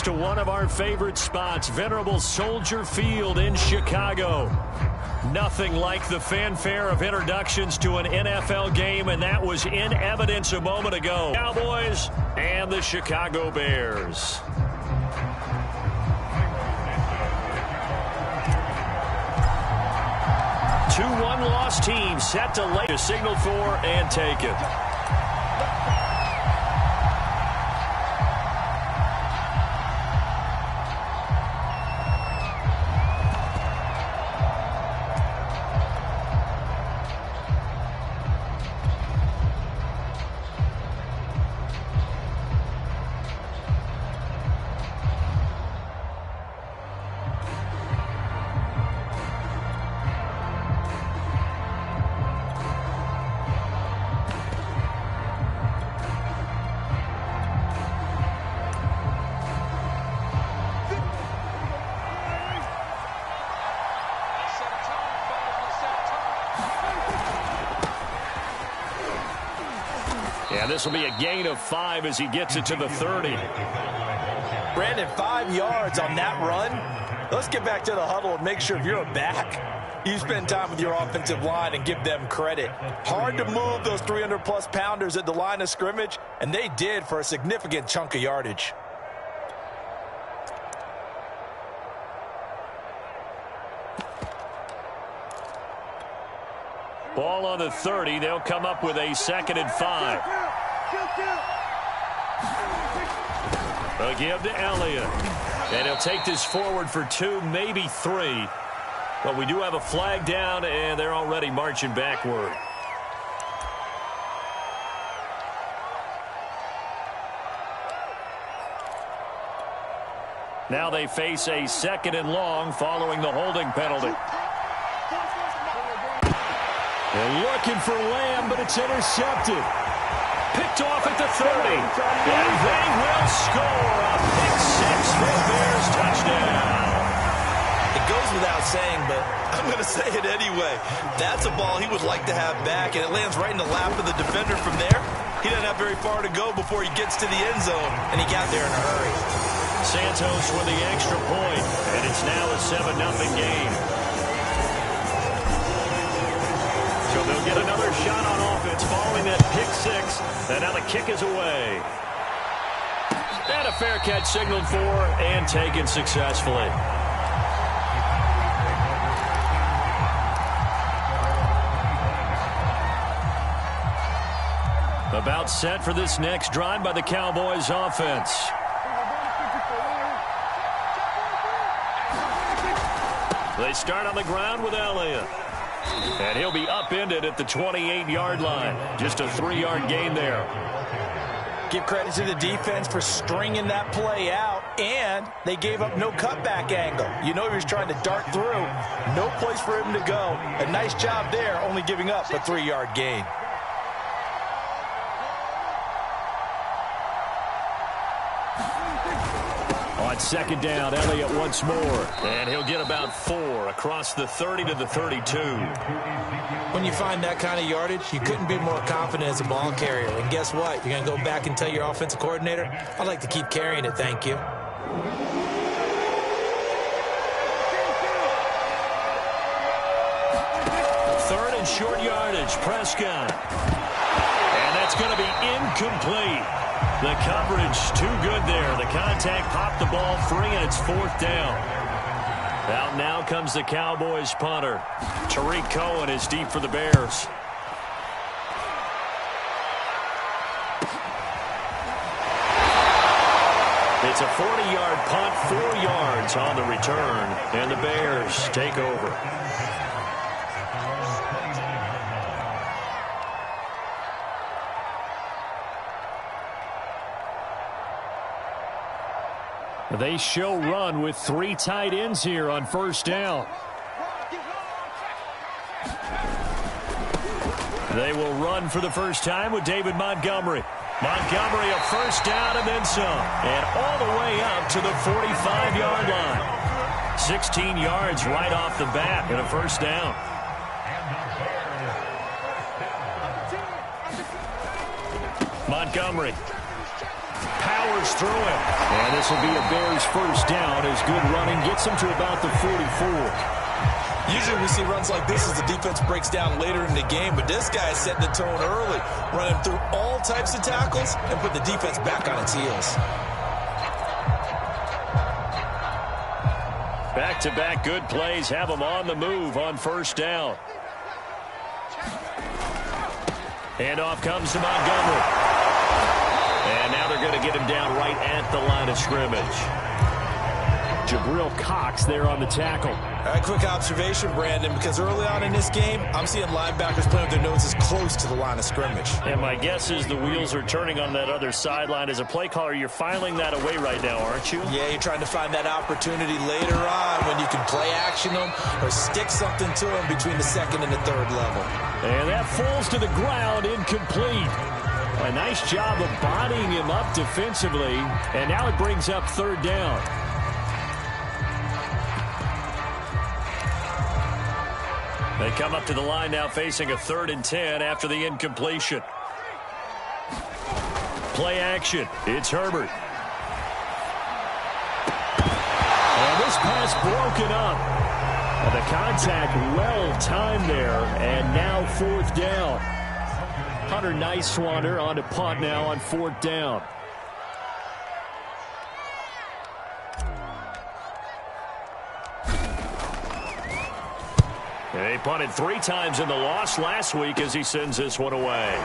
to one of our favorite spots, venerable Soldier Field in Chicago. Nothing like the fanfare of introductions to an NFL game, and that was in evidence a moment ago. Cowboys and the Chicago Bears. Two one-loss teams set to lay a signal for and take it. Yeah, this will be a gain of 5 as he gets it to the 30. Brandon, 5 yards on that run. Let's get back to the huddle and make sure if you're a back, you spend time with your offensive line and give them credit. Hard to move those 300-plus pounders at the line of scrimmage, and they did for a significant chunk of yardage. Ball on the 30. They'll come up with a 2nd and 5. They'll give to Elliott. And he'll take this forward for 2, maybe 3. But we do have a flag down, and they're already marching backward. Now they face a 2nd and long following the holding penalty. They're looking for Lamb, but it's intercepted. Picked off at the 30. And they will score a pick 6 for the Bears touchdown. It goes without saying, but I'm going to say it anyway. That's a ball he would like to have back, and it lands right in the lap of the defender from there. He doesn't have very far to go before he gets to the end zone, and he got there in a hurry. Santos with the extra point, and it's now a 7-0 game. So they'll get another shot on offense following that pick 6. And now the kick is away. And a fair catch signaled for and taken successfully. About set for this next drive by the Cowboys offense. They start on the ground with Elliott. And he'll be upended at the 28-yard line. Just a 3-yard gain there. Give credit to the defense for stringing that play out, and they gave up no cutback angle. You know he was trying to dart through. No place for him to go. A nice job there, only giving up a 3-yard gain. On 2nd down, Elliott once more. And he'll get about 4 across the 30 to the 32. When you find that kind of yardage, you couldn't be more confident as a ball carrier. And guess what? You're going to go back and tell your offensive coordinator, I'd like to keep carrying it, thank you. 3rd and short yardage, Prescott. And that's going to be incomplete. The coverage too good there. The contact popped the ball free, and it's 4th down. Out now comes the Cowboys punter. Tariq Cohen is deep for the Bears. It's a 40-yard punt, 4 yards on the return, and the Bears take over. They show run with 3 tight ends here on 1st down. They will run for the first time with David Montgomery. Montgomery a 1st down and then some. And all the way up to the 45-yard line. 16 yards right off the bat and a 1st down. Montgomery. Power powers through it. And this will be a Bears first down as good running gets them to about the 44. Usually we see runs like this as the defense breaks down later in the game, but this guy is setting the tone early, running through all types of tackles and put the defense back on its heels. Back-to-back good plays have them on the move on first down. Handoff comes to Montgomery. And now they're going to get him down right at the line of scrimmage. Jabril Cox there on the tackle. All right, quick observation, Brandon, because early on in this game, I'm seeing linebackers playing with their noses close to the line of scrimmage. And my guess is the wheels are turning on that other sideline. As a play caller, you're filing that away right now, aren't you? Yeah, you're trying to find that opportunity later on when you can play action them or stick something to them between the second and the third level. And that falls to the ground, incomplete. A nice job of bodying him up defensively, and now it brings up third down. They come up to the line now facing a 3rd and 10 after the incompletion. Play action. It's Herbert. And this pass broken up. And the contact well timed there. And now 4th down. Hunter Nicewander on to punt now on 4th down. They punted 3 times in the loss last week as he sends this one away.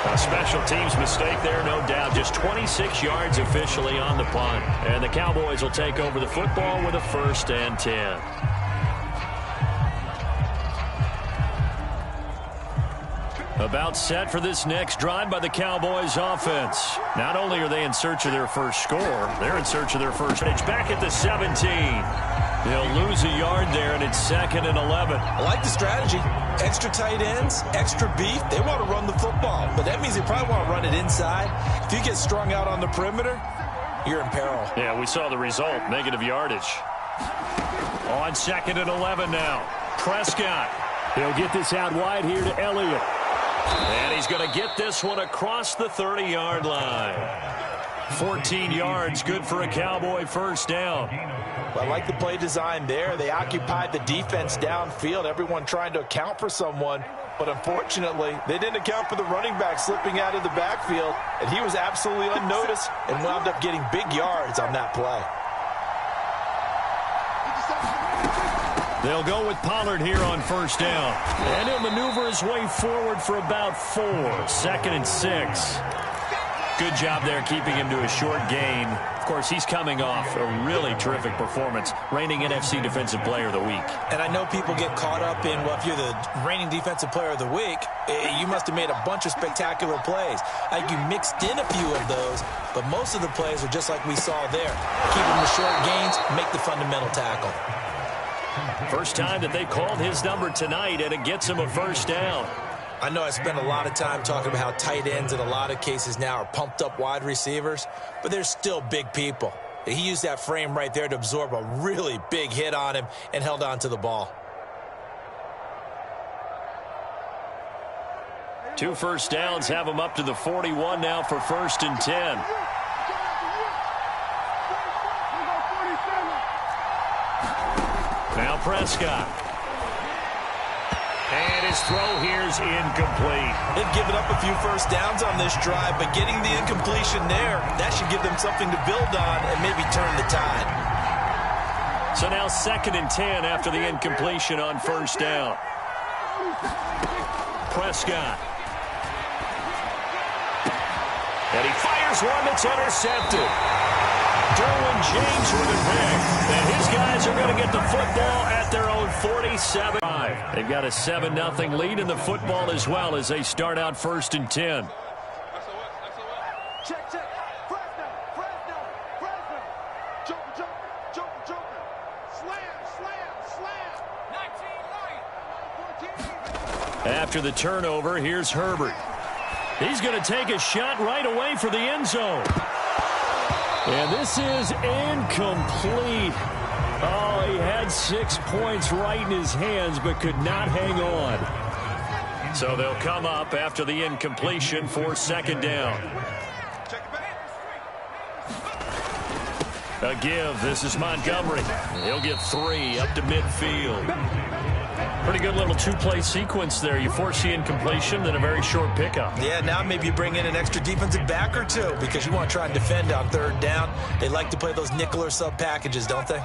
A special teams mistake there, no doubt. Just 26 yards officially on the punt. And the Cowboys will take over the football with a 1st and 10. About set for this next drive by the Cowboys offense. Not only are they in search of their first score, they're in search of their first. It's back at the 17. They'll lose a yard there, and it's 2nd and 11. I like the strategy. Extra tight ends, extra beef. They want to run the football, but that means they probably want to run it inside. If you get strung out on the perimeter, you're in peril. Yeah, we saw the result, negative yardage. On 2nd and 11 now. Prescott. He'll get this out wide here to Elliott. And he's going to get this one across the 30-yard line. 14 yards, good for a Cowboy first down. Well, I like the play design there. They occupied the defense downfield, everyone trying to account for someone. But unfortunately, they didn't account for the running back slipping out of the backfield. And he was absolutely unnoticed and wound up getting big yards on that play. They'll go with Pollard here on first down. And he'll maneuver his way forward for about 4. 2nd and 6. Good job there keeping him to a short gain. Of course, he's coming off a really terrific performance, reigning NFC Defensive Player of the Week. And I know people get caught up in, well, if you're the reigning Defensive Player of the Week, you must have made a bunch of spectacular plays. I think you mixed in a few of those, but most of the plays are just like we saw there. Keep them to short gains, make the fundamental tackle. First time that they called his number tonight, and it gets him a first down. I know I spent a lot of time talking about how tight ends in a lot of cases now are pumped up wide receivers, but they're still big people. He used that frame right there to absorb a really big hit on him and held on to the ball. 2 first downs have him up to the 41 now for 1st and 10. Now Prescott. And his throw here's incomplete. They've given up a few first downs on this drive, but getting the incompletion there, that should give them something to build on and maybe turn the tide. So now 2nd and 10 after the incompletion on first down. Prescott. And he fires one that's intercepted. Derwin James with a pick. And his guys are going to get the football at their own 47. They've got a 7-0 lead in the football as well as they start out 1st and 10. Check. Fresno. Joker. Slam. 19 right. After the turnover, here's Herbert. He's going to take a shot right away for the end zone. And this is incomplete. Oh, he had 6 points right in his hands, but could not hang on. So they'll come up after the incompletion for second down. A give. This is Montgomery. He'll get 3 up to midfield. Pretty good little two-play sequence there. You force the incompletion, then a very short pickup. Yeah, now maybe you bring in an extra defensive back or two because you want to try and defend on third down. They like to play those nickel or sub packages, don't they?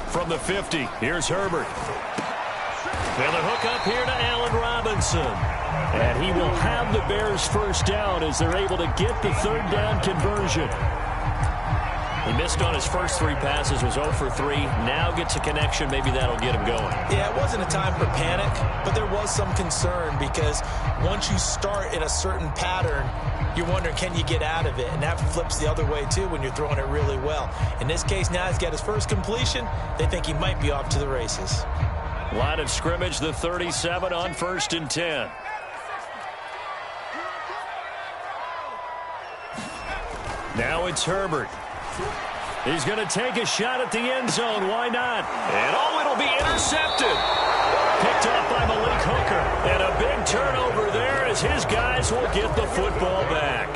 From the 50, here's Herbert. And the hook up here to Allen Robinson. And he will have the Bears first down as they're able to get the third down conversion. He missed on his first 3 passes, was 0 for 3. Now gets a connection. Maybe that'll get him going. Yeah, it wasn't a time for panic, but there was some concern because once you start in a certain pattern, you're wondering, can you get out of it? And that flips the other way, too, when you're throwing it really well. In this case, now he's got his first completion. They think he might be off to the races. Line of scrimmage, the 37 on 1st and 10. Now it's Herbert. He's going to take a shot at the end zone. Why not? And it'll be intercepted. Picked off by Malik Hooker. And a big turnover there as his guys will get the football back.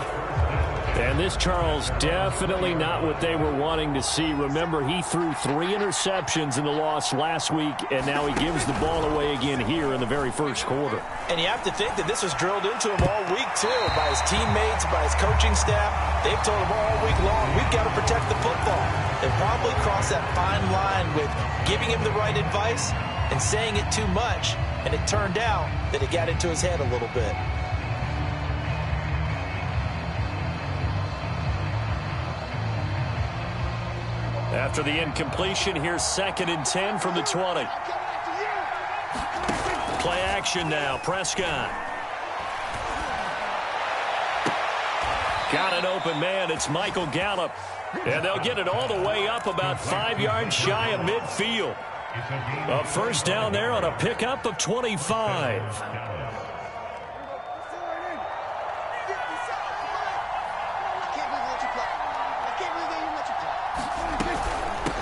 And this, Charles, definitely not what they were wanting to see. Remember, he threw 3 interceptions in the loss last week, and now he gives the ball away again here in the very first quarter. And you have to think that this was drilled into him all week, too, by his teammates, by his coaching staff. They've told him all week long, we've got to protect the football. They probably crossed that fine line with giving him the right advice and saying it too much, and it turned out that it got into his head a little bit. After the incompletion, here's 2nd and 10 from the 20. Play action now, Prescott. Got an open man, it's Michael Gallup. And they'll get it all the way up about 5 yards shy of midfield. A first down there on a pickup of 25.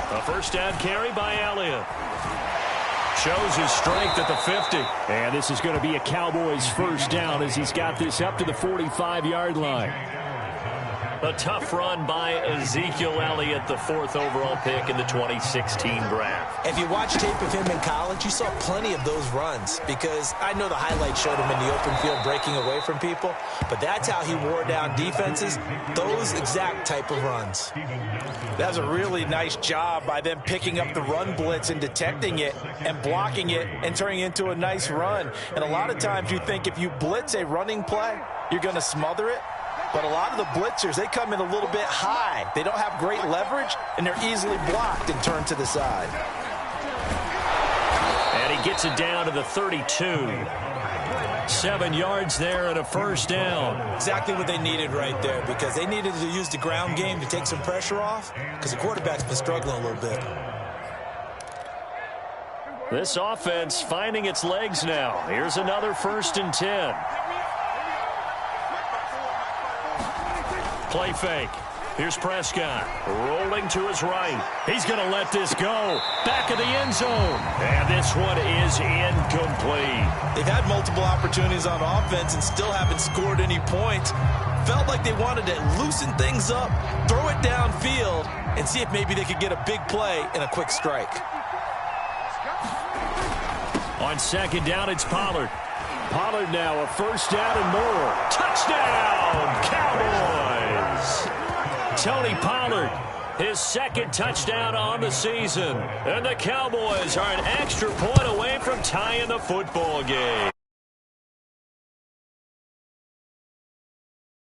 A first down carry by Elliott. Shows his strength at the 50. And this is going to be a Cowboys first down as he's got this up to the 45-yard line. A tough run by Ezekiel Elliott, the 4th overall pick in the 2016 draft. If you watch tape of him in college, you saw plenty of those runs because I know the highlights showed him in the open field breaking away from people, but that's how he wore down defenses, those exact type of runs. That was a really nice job by them picking up the run blitz and detecting it and blocking it and turning it into a nice run. And a lot of times you think if you blitz a running play, you're going to smother it. But a lot of the blitzers, they come in a little bit high. They don't have great leverage, and they're easily blocked and turned to the side. And he gets it down to the 32. 7 yards there and a first down. Exactly what they needed right there because they needed to use the ground game to take some pressure off because the quarterback's been struggling a little bit. This offense finding its legs now. Here's another 1st and 10. Play fake. Here's Prescott rolling to his right. He's going to let this go. Back of the end zone. And this one is incomplete. They've had multiple opportunities on offense and still haven't scored any points. Felt like they wanted to loosen things up, throw it downfield, and see if maybe they could get a big play and a quick strike. On 2nd down, it's Pollard. Pollard now a first down and more. Touchdown, Cowboys! Tony Pollard, his 2nd touchdown on the season. And the Cowboys are an extra point away from tying the football game.